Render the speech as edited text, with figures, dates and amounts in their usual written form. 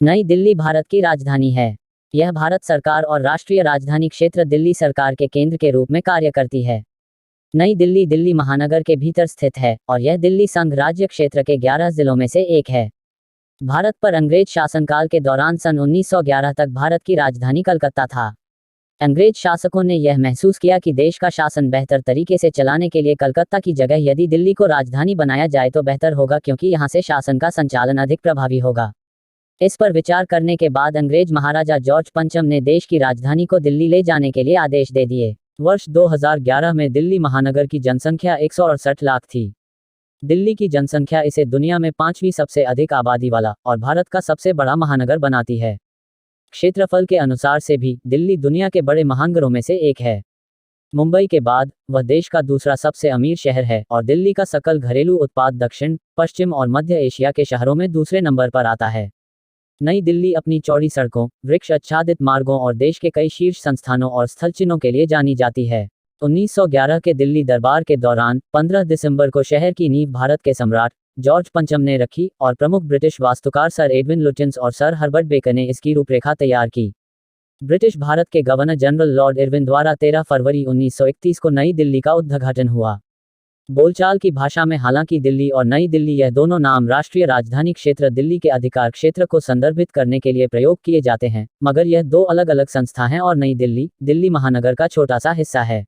नई दिल्ली भारत की राजधानी है। यह भारत सरकार और राष्ट्रीय राजधानी क्षेत्र दिल्ली सरकार के केंद्र के रूप में कार्य करती है। नई दिल्ली दिल्ली महानगर के भीतर स्थित है और यह दिल्ली संघ राज्य क्षेत्र के 11 जिलों में से एक है। भारत पर अंग्रेज शासनकाल के दौरान सन 1911 तक भारत की राजधानी कलकत्ता था। अंग्रेज शासकों ने यह महसूस किया कि देश का शासन बेहतर तरीके से चलाने के लिए कलकत्ता की जगह यदि दिल्ली को राजधानी बनाया जाए तो बेहतर होगा, क्योंकि यहां से शासन का संचालन अधिक प्रभावी होगा। इस पर विचार करने के बाद अंग्रेज महाराजा जॉर्ज पंचम ने देश की राजधानी को दिल्ली ले जाने के लिए आदेश दे दिए। वर्ष 2011 में दिल्ली महानगर की जनसंख्या 168 लाख थी। दिल्ली की जनसंख्या इसे दुनिया में 5वीं सबसे अधिक आबादी वाला और भारत का सबसे बड़ा महानगर बनाती है। क्षेत्रफल के अनुसार से भी दिल्ली दुनिया के बड़े महानगरों में से एक है। मुंबई के बाद वह देश का दूसरा सबसे अमीर शहर है और दिल्ली का सकल घरेलू उत्पाद दक्षिण, पश्चिम और मध्य एशिया के शहरों में दूसरे नंबर पर आता है। नई दिल्ली अपनी चौड़ी सड़कों, वृक्ष आच्छादित मार्गों और देश के कई शीर्ष संस्थानों और स्थल चिन्हों के लिए जानी जाती है। 1911 के दिल्ली दरबार के दौरान 15 दिसंबर को शहर की नींव भारत के सम्राट जॉर्ज पंचम ने रखी और प्रमुख ब्रिटिश वास्तुकार सर एडविन लुटियंस और सर हर्बर्ट बेकर ने इसकी रूपरेखा तैयार की। ब्रिटिश भारत के गवर्नर जनरल लॉर्ड इरविन द्वारा 13 फरवरी 1931 को नई दिल्ली का उद्घाटन हुआ। बोलचाल की भाषा में हालांकि दिल्ली और नई दिल्ली यह दोनों नाम राष्ट्रीय राजधानी क्षेत्र दिल्ली के अधिकार क्षेत्र को संदर्भित करने के लिए प्रयोग किए जाते हैं, मगर यह दो अलग अलग संस्था हैं और नई दिल्ली दिल्ली महानगर का छोटा सा हिस्सा है।